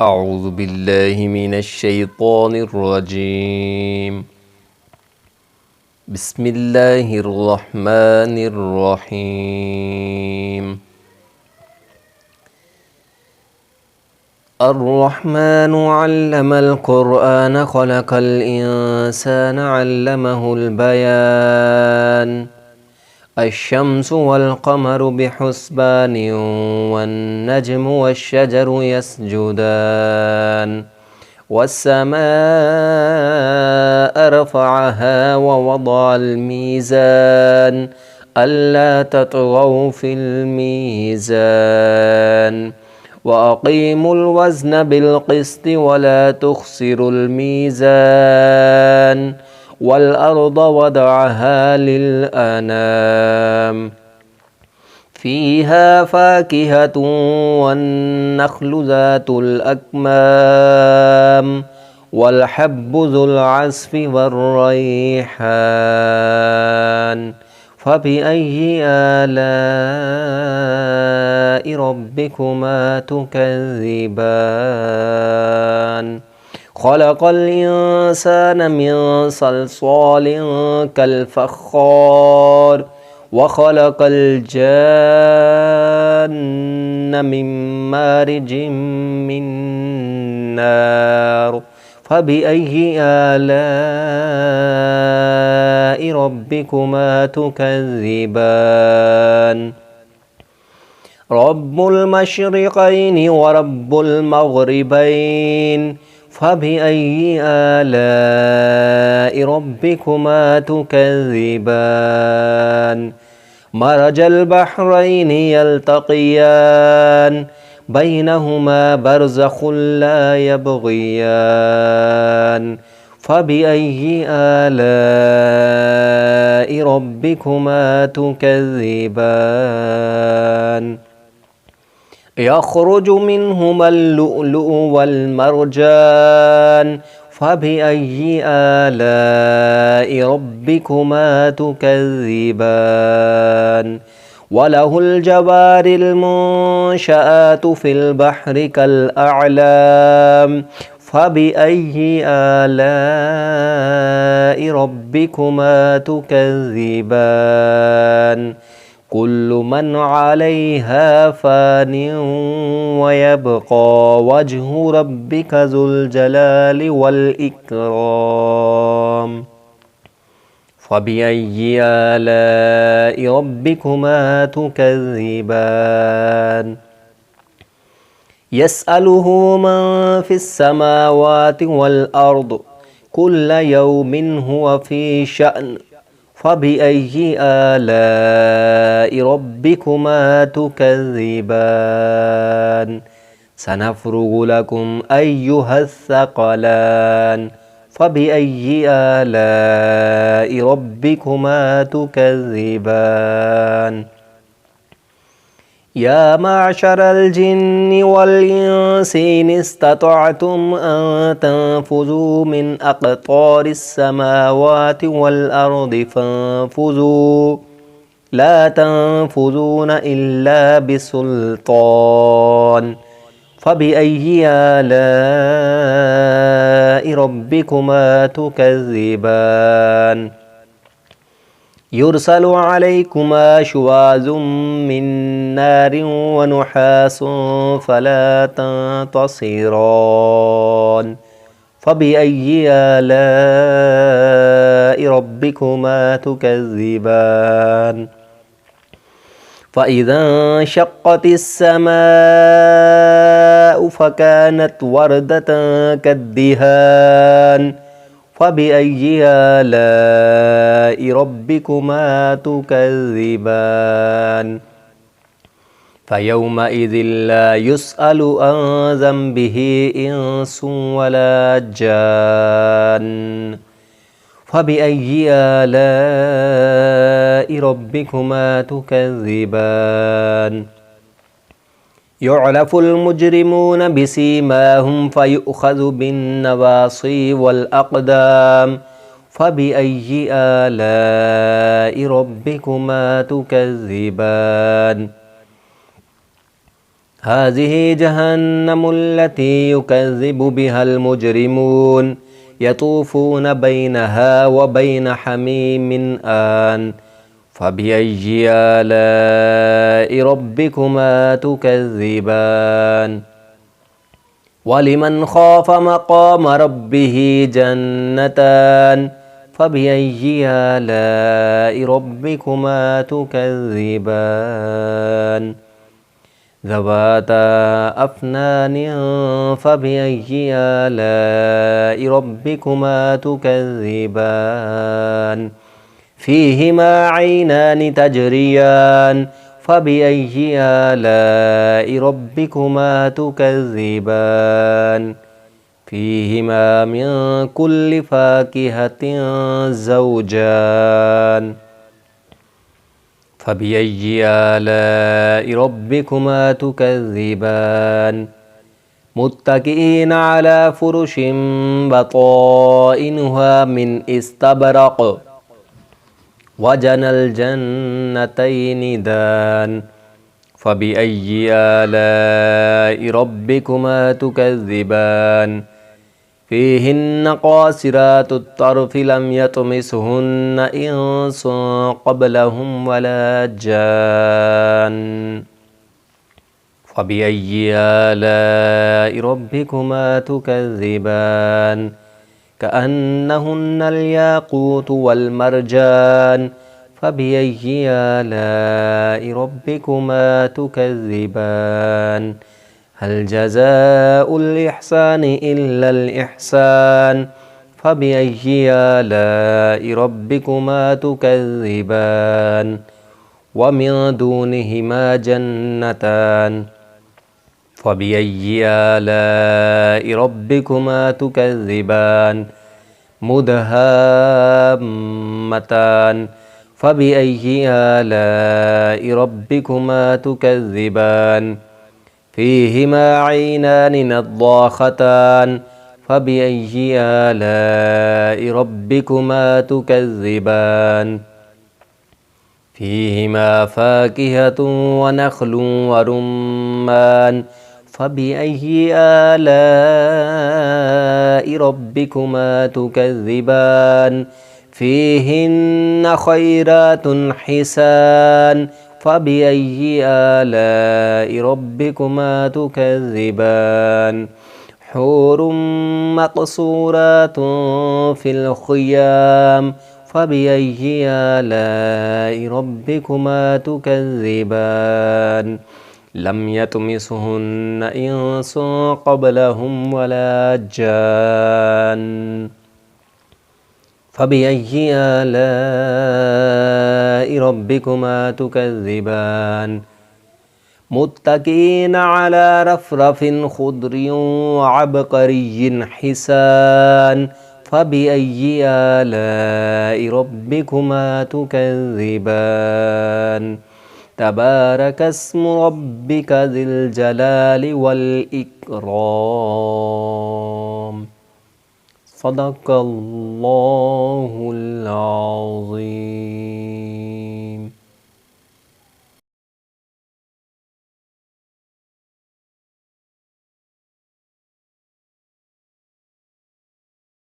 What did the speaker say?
أعوذ بالله من الشيطان الرجيم. بسم الله الرحمن الرحيم. الرحمن علم القرآن خلق الإنسان علمه البيان. الشمس والقمر بحسبان والنجم والشجر يسجدان والسماء رفعها ووضع الميزان ألا تطغوا في الميزان وأقيموا الوزن بالقسط ولا تخسروا الميزان والأرض وضعها للأنام فيها فاكهة والنخل ذات الأكمام والحب ذو العصف والريحان فبأي آلاء ربكما تكذبان خلق الإنسان من صلصال كالفخار وخلق الجان من مارج من نار فبأي آلاء ربكما تكذبان رب المشرقين ورب المغربين فبأي آلاء ربكما تكذبان مرج البحرين يلتقيان بينهما برزخ لا يبغيان فبأي آلاء ربكما تكذبان يخرج منهما اللؤلؤ والمرجان فبأي آلاء ربكما تكذبان وله الجوار المنشآت في البحر كالأعلام فبأي آلاء ربكما تكذبان كل من عليها فان ويبقى وجه ربك ذو الجلال والإكرام فبأي آلاء ربكما تكذبان يسأله من في السماوات والأرض كل يوم هو في شأن فبأي آلاء ربكما تكذبان سنفرغ لكم أيها الثقلان فبأي آلاء ربكما تكذبان يا معشر الجن والإنس إن استطعتم أن تنفذوا من أقطار السماوات والأرض فانفذوا لا تنفذون إلا بسلطان فبأي آلاء ربكما تكذبان يرسل عليكما شواظ من نار ونحاس فلا تنتصران فبأي آلاء ربكما تكذبان فإذا انشقت السماء فكانت وردة كالدهان فبأي آلاء ربكما تكذبان فيومئذ لا يسأل عن ذنبه إنس ولا جان فبأي آلاء ربكما تكذبان يعرف المجرمون بسيماهم فيؤخذ بالنواصي والأقدام فبأي آلاء ربكما تكذبان هذه جهنم التي يكذب بها المجرمون يطوفون بينها وبين حميم آن فبأي آلاء ربكما تكذبان ولمن خاف مقام ربه جنتان فبأي آلاء ربكما تكذبان ذواتا أفنان فبأي آلاء ربكما تكذبان فيهما عينان تجريان فبأي آلاء ربكما تكذبان فيهما من كل فاكهة زوجان فبأي آلاء ربكما تكذبان متكئين على فرش بطائنها من استبرق وجنى الجنتين دان فبأي آلاء ربكما تكذبان فيهن قاصرات الطرف لم يطمسهن إنس قبلهم ولا جان فبأي آلاء ربكما تكذبان كأنهن الياقوت والمرجان فبأي آلاء ربكما تكذبان هل جزاء الإحسان إلا الإحسان فبأي آلاء ربكما تكذبان ومن دونهما جنتان فبأي آلاء ربكما تكذبان مدهامتان فبأي آلاء ربكما تكذبان فيهما عينان نضاختان فبأي آلاء ربكما تكذبان فيهما فاكهة ونخل ورمان فبأي آلاء ربكما تكذبان فيهن خيرات حسان فبأي آلاء ربكما تكذبان حور مقصورات في الخيام فبأي آلاء ربكما تكذبان لم يطمسهن إنس قبلهم ولا جان فبأي آلاء ربكما تكذبان متكئين على رفرف خضر وعبقري حسان فبأي آلاء ربكما تكذبان تبارك اسم ربك ذي الجلال والإكرام صدق الله العظيم.